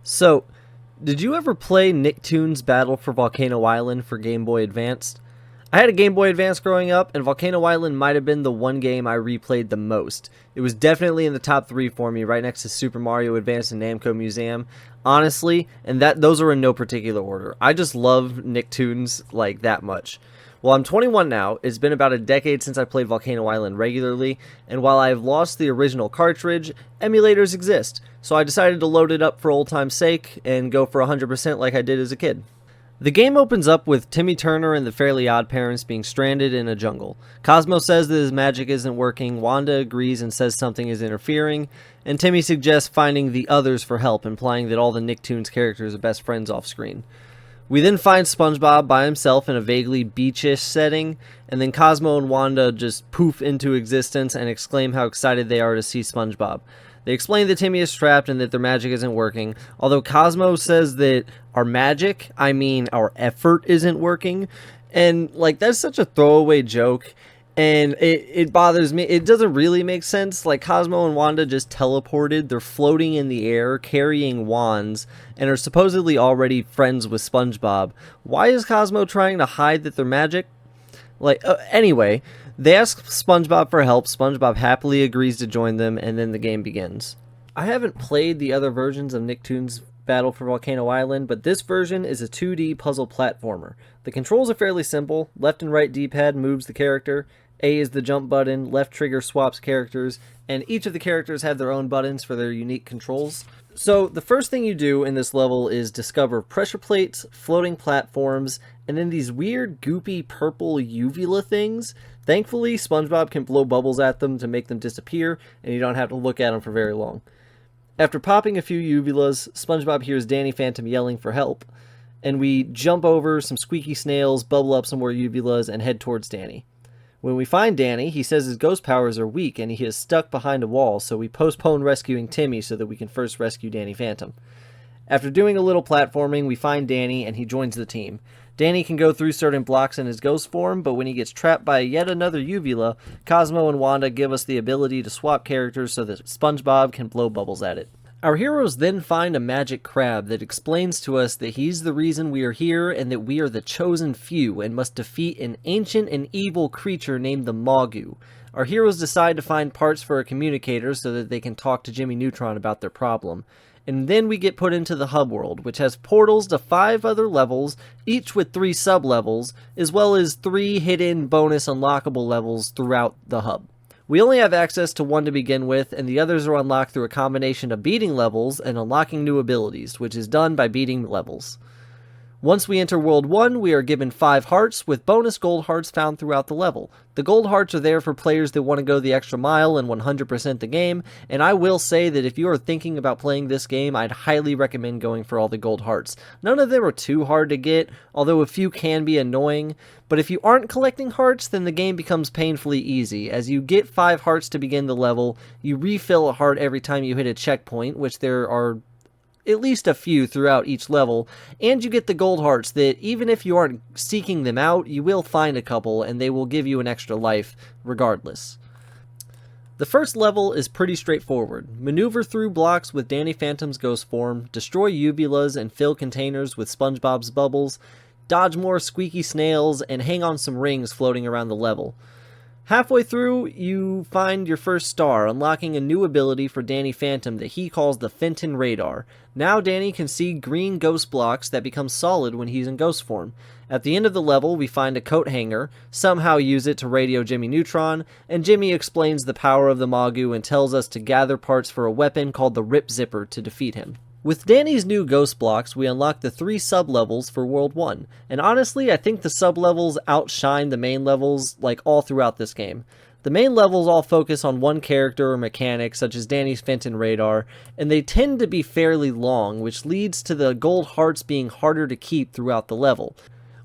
So, did you ever play Nicktoons Battle for Volcano Island for Game Boy Advance? I had a Game Boy Advance growing up, and Volcano Island might have been the one game I replayed the most. It was definitely in the top 3 for me, right next to Super Mario Advance and Namco Museum. Honestly, and those are in no particular order. I just love Nicktoons like that much. Well, I'm 21 now. It's been about a decade since I played Volcano Island regularly, and while I've lost the original cartridge, emulators exist, so I decided to load it up for old time's sake and go for 100% like I did as a kid. The game opens up with Timmy Turner and the Fairly Odd Parents being stranded in a jungle. Cosmo says that his magic isn't working, Wanda agrees and says something is interfering, and Timmy suggests finding the others for help, implying that all the Nicktoons characters are best friends off screen. We then find SpongeBob by himself in a vaguely beachish setting, and then Cosmo and Wanda just poof into existence and exclaim how excited they are to see SpongeBob. They explain that Timmy is trapped and that their magic isn't working, although Cosmo says that our magic, I mean our effort, isn't working, and that's such a throwaway joke. And it bothers me. It doesn't really make sense. Cosmo and Wanda just teleported. They're floating in the air, carrying wands, and are supposedly already friends with SpongeBob. Why is Cosmo trying to hide that they're magic? Anyway, they ask SpongeBob for help. SpongeBob happily agrees to join them, and then the game begins. I haven't played the other versions of Nicktoons Battle for Volcano Island, but this version is a 2D puzzle platformer. The controls are fairly simple. Left and right D-pad moves the character. A is the jump button, left trigger swaps characters, and each of the characters have their own buttons for their unique controls. So the first thing you do in this level is discover pressure plates, floating platforms, and then these weird goopy purple uvula things. Thankfully, SpongeBob can blow bubbles at them to make them disappear, and you don't have to look at them for very long. After popping a few uvulas, SpongeBob hears Danny Phantom yelling for help, and we jump over some squeaky snails, bubble up some more uvulas, and head towards Danny. When we find Danny, he says his ghost powers are weak and he is stuck behind a wall, so we postpone rescuing Timmy so that we can first rescue Danny Phantom. After doing a little platforming, we find Danny and he joins the team. Danny can go through certain blocks in his ghost form, but when he gets trapped by yet another uvula, Cosmo and Wanda give us the ability to swap characters so that SpongeBob can blow bubbles at it. Our heroes then find a magic crab that explains to us that he's the reason we are here and that we are the chosen few and must defeat an ancient and evil creature named the Magu. Our heroes decide to find parts for a communicator so that they can talk to Jimmy Neutron about their problem. And then we get put into the hub world, which has portals to 5 other levels, each with 3 sub-levels, as well as 3 hidden bonus unlockable levels throughout the hub. We only have access to 1 to begin with, and the others are unlocked through a combination of beating levels and unlocking new abilities, which is done by beating levels. Once we enter World 1, we are given 5 hearts, with bonus gold hearts found throughout the level. The gold hearts are there for players that want to go the extra mile and 100% the game, and I will say that if you are thinking about playing this game, I'd highly recommend going for all the gold hearts. None of them are too hard to get, although a few can be annoying, but if you aren't collecting hearts, then the game becomes painfully easy. As you get 5 hearts to begin the level, you refill a heart every time you hit a checkpoint, which there are at least a few throughout each level, and you get the gold hearts that even if you aren't seeking them out, you will find a couple and they will give you an extra life regardless. The first level is pretty straightforward. Maneuver through blocks with Danny Phantom's ghost form, destroy uvulas and fill containers with SpongeBob's bubbles, dodge more squeaky snails, and hang on some rings floating around the level. Halfway through, you find your first star, unlocking a new ability for Danny Phantom that he calls the Fenton Radar. Now Danny can see green ghost blocks that become solid when he's in ghost form. At the end of the level, we find a coat hanger, somehow use it to radio Jimmy Neutron, and Jimmy explains the power of the Magu and tells us to gather parts for a weapon called the Rip Zipper to defeat him. With Danny's new ghost blocks, we unlock the 3 sub-levels for World 1, and honestly, I think the sub-levels outshine the main levels all throughout this game. The main levels all focus on one character or mechanic, such as Danny's Fenton Radar, and they tend to be fairly long, which leads to the gold hearts being harder to keep throughout the level.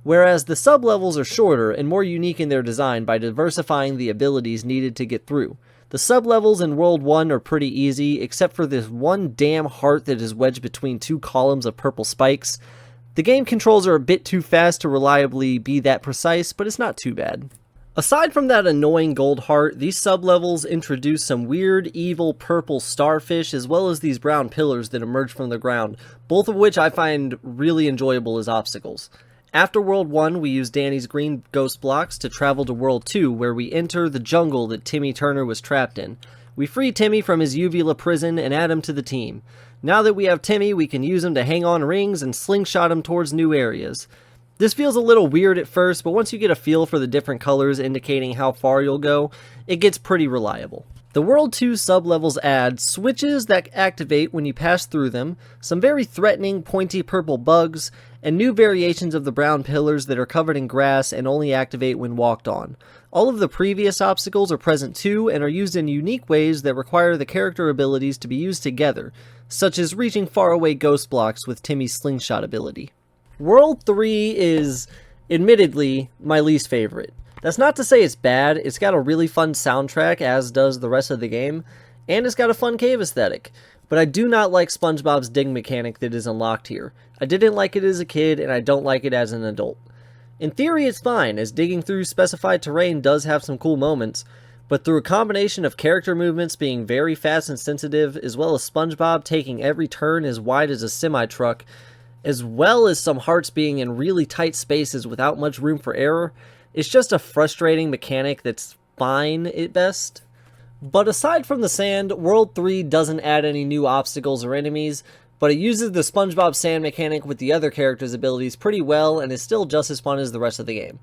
Whereas the sub-levels are shorter and more unique in their design by diversifying the abilities needed to get through. The sub-levels in World 1 are pretty easy, except for this one damn heart that is wedged between 2 columns of purple spikes. The game controls are a bit too fast to reliably be that precise, but it's not too bad. Aside from that annoying gold heart, these sublevels introduce some weird, evil purple starfish as well as these brown pillars that emerge from the ground, both of which I find really enjoyable as obstacles. After World 1, we use Danny's green ghost blocks to travel to World 2, where we enter the jungle that Timmy Turner was trapped in. We free Timmy from his uvula prison and add him to the team. Now that we have Timmy, we can use him to hang on rings and slingshot him towards new areas. This feels a little weird at first, but once you get a feel for the different colors indicating how far you'll go, it gets pretty reliable. The World 2 sublevels add switches that activate when you pass through them, some very threatening pointy purple bugs, and new variations of the brown pillars that are covered in grass and only activate when walked on. All of the previous obstacles are present too and are used in unique ways that require the character abilities to be used together, such as reaching faraway ghost blocks with Timmy's slingshot ability. World 3 is, admittedly, my least favorite. That's not to say it's bad, it's got a really fun soundtrack, as does the rest of the game, and it's got a fun cave aesthetic. But I do not like SpongeBob's dig mechanic that is unlocked here. I didn't like it as a kid, and I don't like it as an adult. In theory it's fine, as digging through specified terrain does have some cool moments, but through a combination of character movements being very fast and sensitive, as well as SpongeBob taking every turn as wide as a semi-truck, as well as some hearts being in really tight spaces without much room for error, it's just a frustrating mechanic that's fine at best. But aside from the sand, World 3 doesn't add any new obstacles or enemies, but it uses the SpongeBob sand mechanic with the other characters' abilities pretty well and is still just as fun as the rest of the game.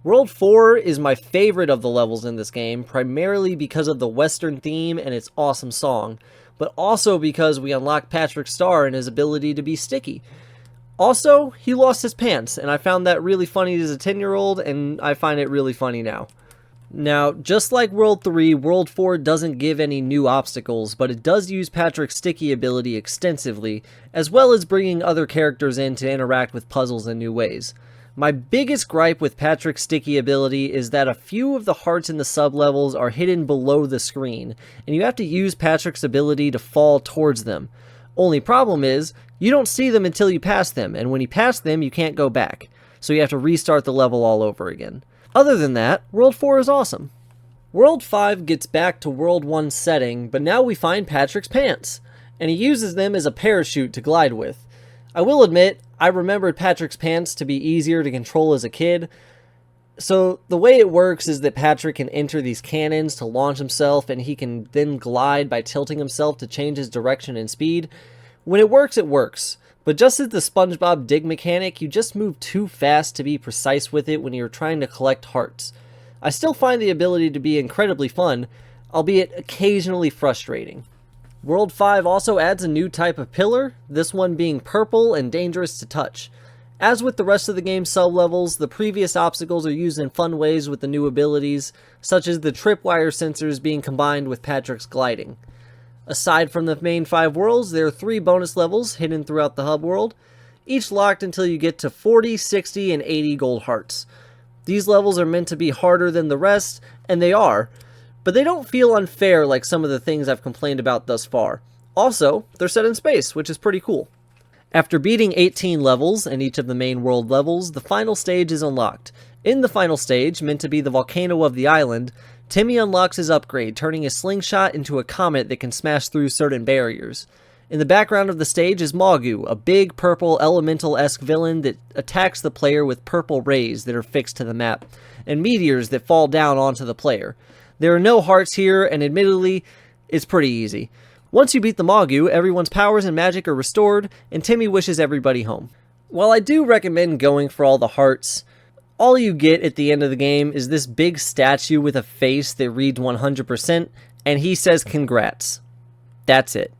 World 4 is my favorite of the levels in this game, primarily because of the Western theme and its awesome song, but also because we unlock Patrick Star and his ability to be sticky. Also, he lost his pants, and I found that really funny as a 10-year-old, and I find it really funny now. Now, just like World 3, World 4 doesn't give any new obstacles, but it does use Patrick's sticky ability extensively, as well as bringing other characters in to interact with puzzles in new ways. My biggest gripe with Patrick's sticky ability is that a few of the hearts in the sublevels are hidden below the screen, and you have to use Patrick's ability to fall towards them. Only problem is, you don't see them until you pass them, and when you pass them, you can't go back. So you have to restart the level all over again. Other than that, World 4 is awesome. World 5 gets back to World 1's setting, but now we find Patrick's pants, and he uses them as a parachute to glide with. I will admit, I remembered Patrick's pants to be easier to control as a kid. So the way it works is that Patrick can enter these cannons to launch himself, and he can then glide by tilting himself to change his direction and speed. When it works. But just as the SpongeBob dig mechanic, you just move too fast to be precise with it when you're trying to collect hearts. I still find the ability to be incredibly fun, albeit occasionally frustrating. World 5 also adds a new type of pillar, this one being purple and dangerous to touch. As with the rest of the game's sublevels, the previous obstacles are used in fun ways with the new abilities, such as the tripwire sensors being combined with Patrick's gliding. Aside from the main 5 worlds, there are 3 bonus levels hidden throughout the hub world, each locked until you get to 40, 60, and 80 gold hearts. These levels are meant to be harder than the rest, and they are, but they don't feel unfair like some of the things I've complained about thus far. Also, they're set in space, which is pretty cool. After beating 18 levels and each of the main world levels, the final stage is unlocked. In the final stage, meant to be the volcano of the island, Timmy unlocks his upgrade, turning his slingshot into a comet that can smash through certain barriers. In the background of the stage is Mogu, a big purple elemental-esque villain that attacks the player with purple rays that are fixed to the map, and meteors that fall down onto the player. There are no hearts here, and admittedly, it's pretty easy. Once you beat the Mogu, everyone's powers and magic are restored, and Timmy wishes everybody home. While I do recommend going for all the hearts, all you get at the end of the game is this big statue with a face that reads 100%, and he says congrats. That's it.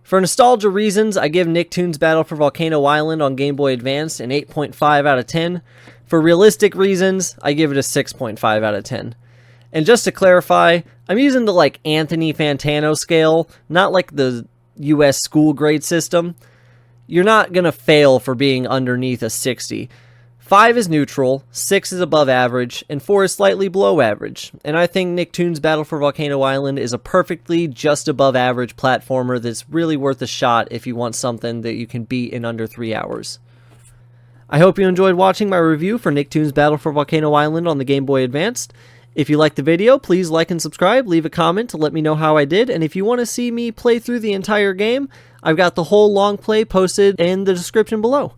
For nostalgia reasons, I give Nicktoons Battle for Volcano Island on Game Boy Advance an 8.5 out of 10. For realistic reasons, I give it a 6.5 out of 10. And just to clarify, I'm using the Anthony Fantano scale, not like the US school grade system. You're not gonna fail for being underneath a 60. 5 is neutral, 6 is above average, and 4 is slightly below average. And I think Nicktoons Battle for Volcano Island is a perfectly just above average platformer that's really worth a shot if you want something that you can beat in under 3 hours. I hope you enjoyed watching my review for Nicktoons Battle for Volcano Island on the Game Boy Advanced. If you liked the video, please like and subscribe, leave a comment to let me know how I did, and if you want to see me play through the entire game, I've got the whole long play posted in the description below.